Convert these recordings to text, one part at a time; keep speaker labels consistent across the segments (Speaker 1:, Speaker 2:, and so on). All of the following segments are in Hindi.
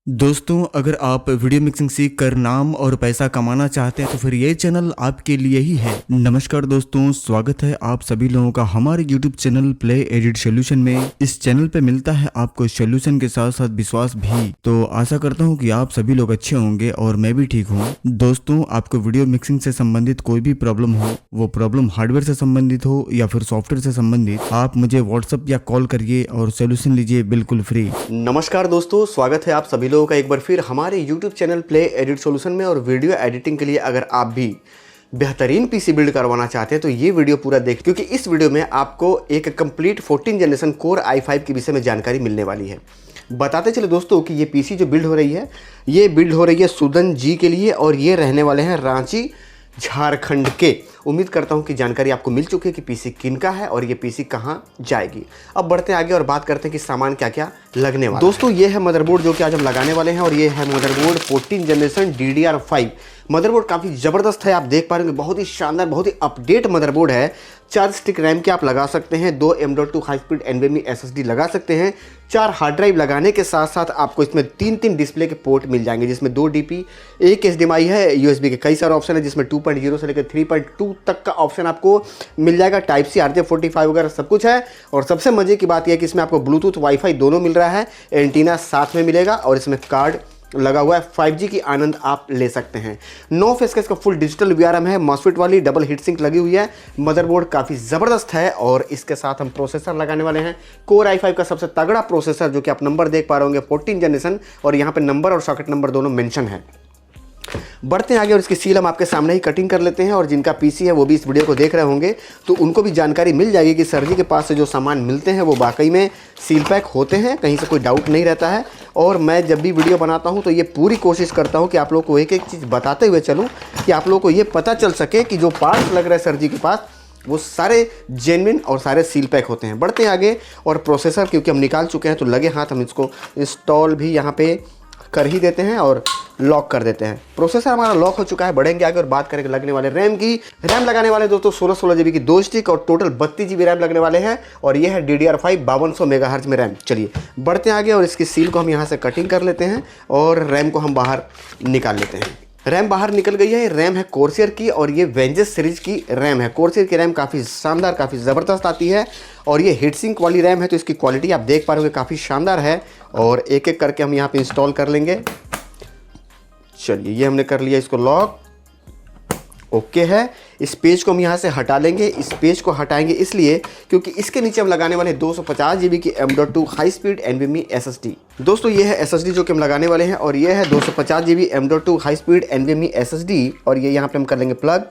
Speaker 1: दोस्तों, अगर आप वीडियो मिक्सिंग सीख कर नाम और पैसा कमाना चाहते हैं तो फिर ये चैनल आपके लिए ही है। नमस्कार दोस्तों, स्वागत है आप सभी लोगों का हमारे YouTube channel play edit solution में। इस चैनल पे मिलता है आपको सोल्यूशन के साथ साथ विश्वास भी। तो आशा करता हूँ कि आप सभी लोग अच्छे होंगे और मैं भी ठीक हूँ। दोस्तों, आपको वीडियो मिक्सिंग से संबंधित कोई भी प्रॉब्लम हो, वो प्रॉब्लम हार्डवेयर से संबंधित हो या फिर सॉफ्टवेयर से संबंधित, आप मुझे व्हाट्सएप या कॉल करिए और सोल्यूशन लीजिए बिल्कुल फ्री।
Speaker 2: नमस्कार दोस्तों, स्वागत है आप सभी लोगों का एक बार फिर हमारे YouTube channel play edit solution में। और वीडियो एडिटिंग के लिए अगर आप भी बेहतरीन पीसी बिल्ड करवाना चाहते हैं तो ये वीडियो पूरा देखें, क्योंकि इस वीडियो में आपको एक कंप्लीट 14 जनरेशन कोर i5 के विषय में जानकारी मिलने वाली है। बताते चले दोस्तों कि ये पीसी जो बिल्ड हो रही है, ये बिल्ड हो रही है सुदन जी के लिए और ये रहने वाले हैं रांची झारखंड के। उम्मीद करता हूं कि जानकारी आपको मिल चुकी है कि पीसी किन का है और ये पीसी कहां जाएगी। अब बढ़ते हैं आगे और बात करते हैं कि सामान क्या क्या लगने वाला। दोस्तों, ये है मदरबोर्ड जो कि आज हम लगाने वाले हैं और ये है मदरबोर्ड 14 जनरेशन DDR5। मदरबोर्ड काफ़ी ज़बरदस्त है, आप देख पा रहे होंगे, बहुत ही शानदार, बहुत ही अपडेट मदरबोर्ड है। 4 स्टिक रैम के आप लगा सकते हैं, 2 M.2 high speed NVMe SSD लगा सकते हैं। 4 हार्ड ड्राइव लगाने के साथ साथ आपको इसमें 3 डिस्प्ले के पोर्ट मिल जाएंगे, जिसमें 2 DP, एक HDMI है, USB के कई सारे ऑप्शन है, जिसमें 2.0 से लेकर 3.2 तक का ऑप्शन आपको मिल जाएगा। टाइप सी, RJ45 वगैरह सब कुछ है। और सबसे मजे की बात यह है कि इसमें आपको ब्लूटूथ वाईफाई दोनों मिल रहा है, एंटीना साथ में मिलेगा और इसमें कार्ड लगा हुआ है। 5G की आनंद आप ले सकते हैं। 9 फेस का इसका फुल डिजिटल VRM है, मॉसफेट वाली डबल हीट सिंक लगी हुई है। मदरबोर्ड काफ़ी ज़बरदस्त है और इसके साथ हम प्रोसेसर लगाने वाले हैं कोर i5 का सबसे तगड़ा प्रोसेसर, जो कि आप नंबर देख पा रहे होंगे 14 जनरेशन, और यहाँ पे नंबर और सॉकेट नंबर दोनों मेंशन है। बढ़ते हैं आगे और इसकी सील हम आपके सामने ही कटिंग कर लेते हैं। और जिनका पीसी है वो भी इस वीडियो को देख रहे होंगे तो उनको भी जानकारी मिल जाएगी कि सर जी के पास से जो सामान मिलते हैं वो वाकई में सील पैक होते हैं, कहीं से कोई डाउट नहीं रहता है। और मैं जब भी वीडियो बनाता हूं तो ये पूरी कोशिश करता हूं कि आप लोगों को एक एक चीज़ बताते हुए चलूँ कि आप लोगों को ये पता चल सके कि जो पार्ट्स लग रहे हैं सर जी के पास वो सारे जेन्युइन और सारे सील पैक होते हैं। बढ़ते हैं आगे और प्रोसेसर क्योंकि हम निकाल चुके हैं तो लगे हाथ हम इसको इंस्टॉल भी यहाँ पे कर ही देते हैं और लॉक कर देते हैं। प्रोसेसर हमारा लॉक हो चुका है। बढ़ेंगे आगे और बात करेंगे लगने वाले रैम की। रैम लगाने वाले दोस्तों 16 GB की 2 स्टिक और टोटल 32 GB रैम लगने वाले हैं और ये है DDR5 5200 MHz में रैम। चलिए बढ़ते हैं आगे और इसकी सील को हम यहाँ से कटिंग कर लेते हैं और रैम को हम बाहर निकाल लेते हैं। रैम बाहर निकल गई है। रैम है कोर्सियर की और ये वेंजस सीरीज की रैम है। कोर्सियर की रैम काफ़ी शानदार, काफ़ी ज़बरदस्त आती है और ये हीट सिंक वाली रैम है, तो इसकी क्वालिटी आप देख पा रहे होंगे काफ़ी शानदार है। और एक एक करके हम यहाँ पे इंस्टॉल कर लेंगे। चलिए, ये हमने कर लिया इसको लॉक, ओके है। इस पेज को हम यहाँ से हटा लेंगे। इस पेज को हटाएंगे इसलिए क्योंकि इसके नीचे हम लगाने वाले 250 GB की M.2 high speed NVMe SSD। दोस्तों, ये है SSD जो कि हम लगाने वाले हैं और ये है 250 GB M.2 high speed NVMe SSD और ये यहाँ पे हम कर लेंगे प्लग।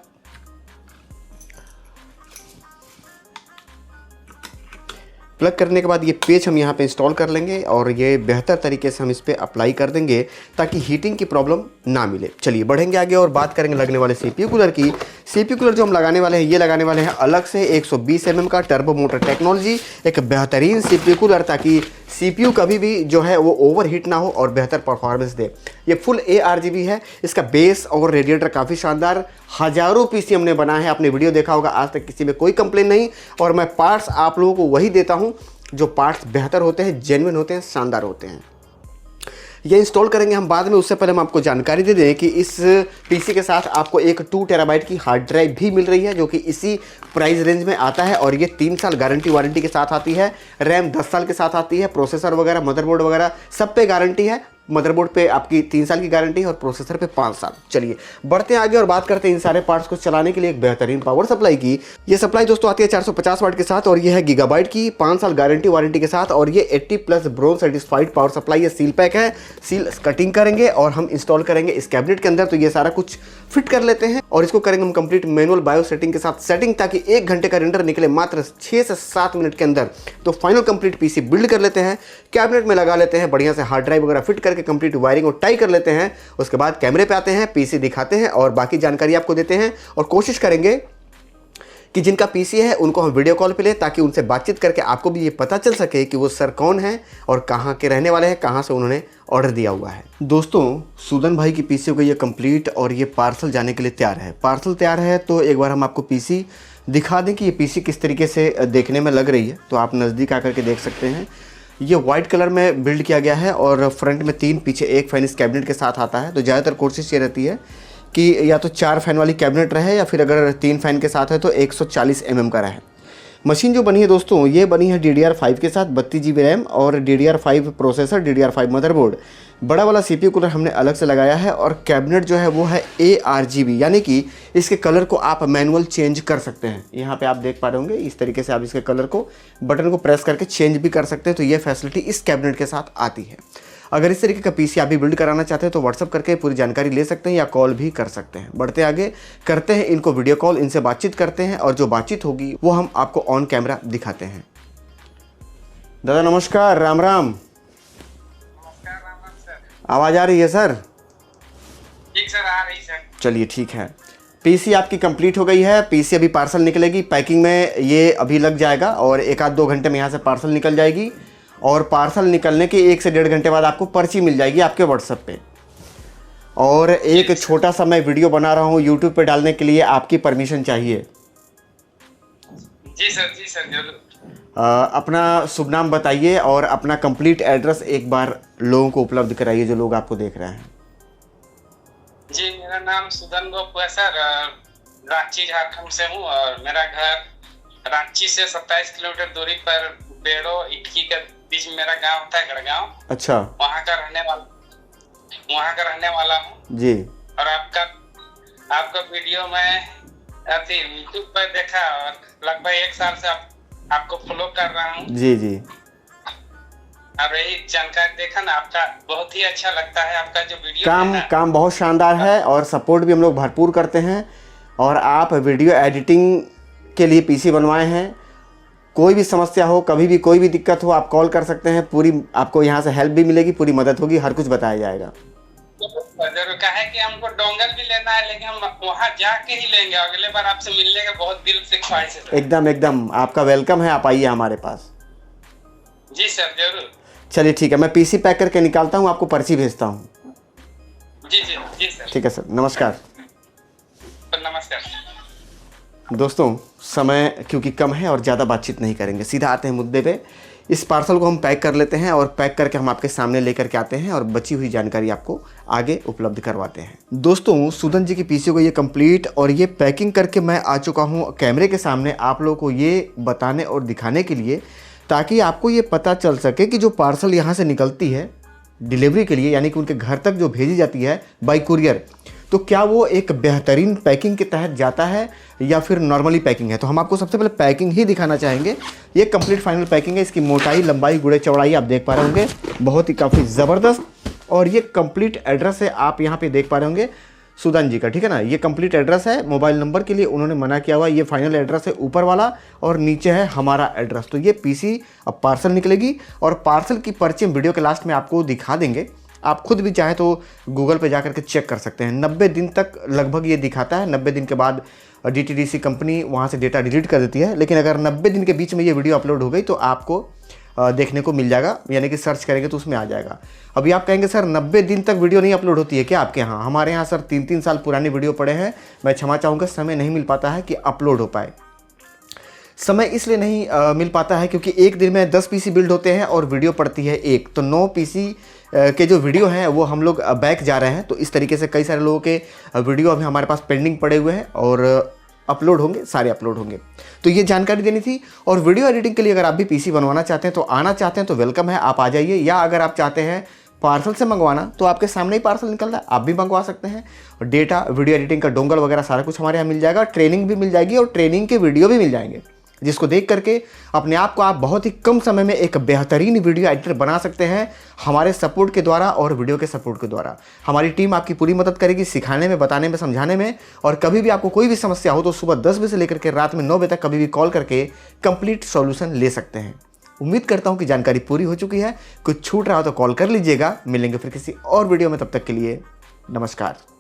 Speaker 2: प्लग करने के बाद ये पेज हम यहाँ पे इंस्टॉल कर लेंगे और ये बेहतर तरीके से हम इस पर अप्लाई कर देंगे ताकि हीटिंग की प्रॉब्लम ना मिले। चलिए बढ़ेंगे आगे और बात करेंगे लगने वाले CPU कूलर की। CPU कूलर जो हम लगाने वाले हैं, ये लगाने वाले हैं अलग से 120 mm का टर्बो मोटर टेक्नोलॉजी, एक बेहतरीन CPU कूलर, ताकि CPU कभी भी जो है वो ओवर हीट ना हो और बेहतर परफॉर्मेंस दे। ये फुल ARGB है। इसका बेस और रेडिएटर काफ़ी शानदार, हज़ारों पीसी हमने बनाए हैं, आपने वीडियो देखा होगा, आज तक किसी में कोई कंप्लेन नहीं। और मैं पार्ट्स आप लोगों को वही देता हूँ जो पार्ट्स बेहतर होते हैं, जेन्युइन होते हैं, शानदार होते हैं। ये इंस्टॉल करेंगे हम बाद में, उससे पहले हम आपको जानकारी दे दें कि इस पीसी के साथ आपको एक 2 TB की हार्ड ड्राइव भी मिल रही है, जो कि इसी प्राइस रेंज में आता है और ये 3 साल गारंटी वारंटी के साथ आती है। रैम 10 साल के साथ आती है। प्रोसेसर वगैरह, मदरबोर्ड वगैरह सब पे गारंटी है। मदरबोर्ड पे आपकी 3 साल की गारंटी है और प्रोसेसर पे 5 साल। चलिए बढ़ते हैं आगे और बात करते हैं इन सारे पार्ट्स को चलाने के लिए एक बेहतरीन पावर सप्लाई की। ये सप्लाई दोस्तों आती है 450 वाट के साथ और ये है गीगाबाइट की, 5 साल गारंटी वारंटी के साथ और ये 80+ ब्रोंज सर्टिफाइड पावर सप्लाई है। सील पैक है। सील कटिंग करेंगे और हम इंस्टॉल करेंगे इस कैबिनेट के अंदर। तो ये सारा कुछ फिट कर लेते हैं और इसको करेंगे हम कंप्लीट मैनुअल बायो सेटिंग के साथ सेटिंग, ताकि 1 घंटे का रेंडर निकले मात्र 6 से 7 मिनट के अंदर। तो फाइनल कंप्लीट पीसी बिल्ड कर लेते हैं, कैबिनेट में लगा लेते हैं, बढ़िया से हार्ड ड्राइव वगैरह फिट करके कंप्लीट वायरिंग और टाई कर लेते हैं। उसके बाद कैमरे पे आते हैं, पीसी दिखाते हैं और बाकी जानकारी आपको देते हैं और कोशिश करेंगे कि जिनका पीसी है उनको हम वीडियो कॉल पे ले, ताकि उनसे बातचीत करके आपको भी ये पता चल सके कि वो सर कौन है और कहाँ के रहने वाले हैं, कहाँ से उन्होंने ऑर्डर दिया हुआ है। दोस्तों, सुदन भाई की पीसी हो गई है कंप्लीट और ये पार्सल जाने के लिए तैयार है। पार्सल तैयार है तो एक बार हम आपको पीसी दिखा दें कि ये पीसी किस तरीके से देखने में लग रही है। तो आप नज़दीक आकर के देख सकते हैं। ये वाइट कलर में बिल्ड किया गया है और फ्रंट में 3 पीछे 1 फैन इस कैबिनेट के साथ आता है। तो ज़्यादातर कोशिश ये रहती है कि या तो 4 फैन वाली कैबिनेट रहे या फिर अगर 3 फैन के साथ है तो 140 mm का रहे। मशीन जो बनी है दोस्तों, ये बनी है DDR5 के साथ 32 GB रैम और DDR5 प्रोसेसर, DDR5 मदरबोर्ड। बड़ा वाला CPU कूलर हमने अलग से लगाया है और कैबिनेट जो है वो है ARGB, यानी कि इसके कलर को आप मैनुअल चेंज कर सकते हैं। यहाँ पे आप देख पा रहे होंगे, इस तरीके से आप इसके कलर को बटन को प्रेस करके चेंज भी कर सकते हैं। तो ये फैसिलिटी इस कैबिनेट के साथ आती है। अगर इस तरीके का PC आप भी बिल्ड कराना चाहते हैं तो व्हाट्सअप करके पूरी जानकारी ले सकते हैं या कॉल भी कर सकते हैं। बढ़ते आगे करते हैं इनको वीडियो कॉल, इनसे बातचीत करते हैं और जो बातचीत होगी वो हम आपको ऑन कैमरा दिखाते हैं। दादा नमस्कार, राम राम।
Speaker 3: नमस्कार, राम राम सर।
Speaker 2: आवाज़ आ रही है सर?
Speaker 3: ठीक सर, आ रही सर।
Speaker 2: चलिए ठीक है। PC आपकी कंप्लीट हो गई है। PC अभी पार्सल निकलेगी, पैकिंग में ये अभी लग जाएगा और 1-2 घंटे में यहाँ से पार्सल निकल जाएगी और पार्सल निकलने के 1 से 1.5 घंटे बाद आपको पर्ची मिल जाएगी आपके व्हाट्सएप पे। और एक छोटा सा मैं वीडियो बना रहा हूँ यूट्यूब पे डालने के लिए, आपकी परमिशन चाहिए।
Speaker 3: जी सर जरूर।
Speaker 2: अपना शुभ नाम बताइए और अपना कंप्लीट एड्रेस एक बार लोगों को उपलब्ध कराइए जो लोग आपको देख रहे हैं।
Speaker 3: जी, मेरा नाम सुदन गोप है सर, रांची झारखंड से हूँ और मेरा घर रांची से 27 किलोमीटर दूरी पर बेड़ो इटकी के बीच में मेरा गांव होता है, गढ़गांव।
Speaker 2: अच्छा, वहाँ का
Speaker 3: रहने वाला हूँ
Speaker 2: जी।
Speaker 3: और आपका वीडियो मैं यूट्यूब पर देखा और लगभग 1 साल से आपको फॉलो कर रहा हूँ।
Speaker 2: जी जी।
Speaker 3: और यही जानकारी देखा ना, आपका बहुत ही अच्छा लगता है। आपका जो वीडियो है ना,
Speaker 2: काम बहुत शानदार है और सपोर्ट भी हम लोग भरपूर करते हैं। और आप वीडियो एडिटिंग के लिए PC बनवाए हैं, कोई भी समस्या हो, कभी भी कोई भी दिक्कत हो, आप कॉल कर सकते हैं। पूरी आपको यहाँ से हेल्प भी मिलेगी, पूरी मदद होगी, हर कुछ बताया जाएगा।
Speaker 3: जरूर। कहा है कि हमको डोंगल भी लेना है, लेकिन हम वहाँ जाके ही लेंगे। अगले बार आपसे मिलने का बहुत दिल से ख्वाहिश है।
Speaker 2: एकदम आपका वेलकम है, आप आइए हमारे पास।
Speaker 3: जी सर जरूर।
Speaker 2: चलिए ठीक है, मैं PC पैक करके निकालता हूँ, आपको पर्ची भेजता हूँ।
Speaker 3: जी सर।
Speaker 2: ठीक है सर, नमस्कार।
Speaker 3: नमस्कार
Speaker 2: दोस्तों, समय क्योंकि कम है और ज़्यादा बातचीत नहीं करेंगे, सीधा आते हैं मुद्दे पे। इस पार्सल को हम पैक कर लेते हैं और पैक करके हम आपके सामने लेकर के आते हैं और बची हुई जानकारी आपको आगे उपलब्ध करवाते हैं। दोस्तों, सुदन जी की PC को ये कंप्लीट और ये पैकिंग करके मैं आ चुका हूँ कैमरे के सामने आप लोगों को ये बताने और दिखाने के लिए, ताकि आपको ये पता चल सके कि जो पार्सल यहाँ से निकलती है डिलीवरी के लिए, यानी कि उनके घर तक जो भेजी जाती है बाय कुरियर, तो क्या वो एक बेहतरीन पैकिंग के तहत जाता है या फिर नॉर्मली पैकिंग है। तो हम आपको सबसे पहले पैकिंग ही दिखाना चाहेंगे। ये कंप्लीट फाइनल पैकिंग है। इसकी मोटाई, लंबाई, गुड़े, चौड़ाई आप देख पा रहे होंगे, बहुत ही काफ़ी ज़बरदस्त। और ये कंप्लीट एड्रेस है, आप यहाँ पे देख पा रहे होंगे सुदन जी का, ठीक है ना। ये कंप्लीट एड्रेस है। मोबाइल नंबर के लिए उन्होंने मना किया हुआ, ये फाइनल एड्रेस है ऊपर वाला और नीचे है हमारा एड्रेस। तो ये PC अब पार्सल निकलेगी और पार्सल की पर्ची हम वीडियो के लास्ट में आपको दिखा देंगे। आप खुद भी चाहें तो गूगल पे जाकर के चेक कर सकते हैं। 90 दिन तक लगभग ये दिखाता है। 90 दिन के बाद DTDC कंपनी वहाँ से डेटा डिलीट कर देती है। लेकिन अगर 90 दिन के बीच में ये वीडियो अपलोड हो गई तो आपको देखने को मिल जाएगा, यानी कि सर्च करेंगे तो उसमें आ जाएगा। अभी आप कहेंगे सर 90 दिन तक वीडियो नहीं अपलोड होती है क्या आपके यहाँ? हमारे यहाँ सर 3-3 साल पुरानी वीडियो पड़े हैं। मैं क्षमा चाहूँगा, समय नहीं मिल पाता है कि अपलोड हो पाए। समय इसलिए नहीं मिल पाता है क्योंकि एक दिन में 10 PC बिल्ड होते हैं और वीडियो पड़ती है 1, तो 9 PC के जो वीडियो हैं वो हम लोग बैक जा रहे हैं। तो इस तरीके से कई सारे लोगों के वीडियो अभी हमारे पास पेंडिंग पड़े हुए हैं और अपलोड होंगे, सारे अपलोड होंगे। तो ये जानकारी देनी थी। और वीडियो एडिटिंग के लिए अगर आप भी PC बनवाना चाहते हैं तो आना चाहते हैं तो वेलकम है, आप आ जाइए। या अगर आप चाहते हैं पार्सल से मंगवाना तो आपके सामने ही पार्सल निकल रहा है, आप भी मंगवा सकते हैं। और डेटा, वीडियो एडिटिंग का डोंगल वगैरह सारा कुछ हमारे यहाँ मिल जाएगा। ट्रेनिंग भी मिल जाएगी और ट्रेनिंग के वीडियो भी मिल जाएंगे, जिसको देख करके अपने आप को आप बहुत ही कम समय में एक बेहतरीन वीडियो एडिटर बना सकते हैं हमारे सपोर्ट के द्वारा और वीडियो के सपोर्ट के द्वारा। हमारी टीम आपकी पूरी मदद करेगी सिखाने में, बताने में, समझाने में। और कभी भी आपको कोई भी समस्या हो तो सुबह 10 बजे से लेकर के रात में 9 बजे तक कभी भी कॉल करके कंप्लीट सॉल्यूशन ले सकते हैं। उम्मीद करता हूँ कि जानकारी पूरी हो चुकी है। कुछ छूट रहा हो तो कॉल कर लीजिएगा। मिलेंगे फिर किसी और वीडियो में, तब तक के लिए नमस्कार।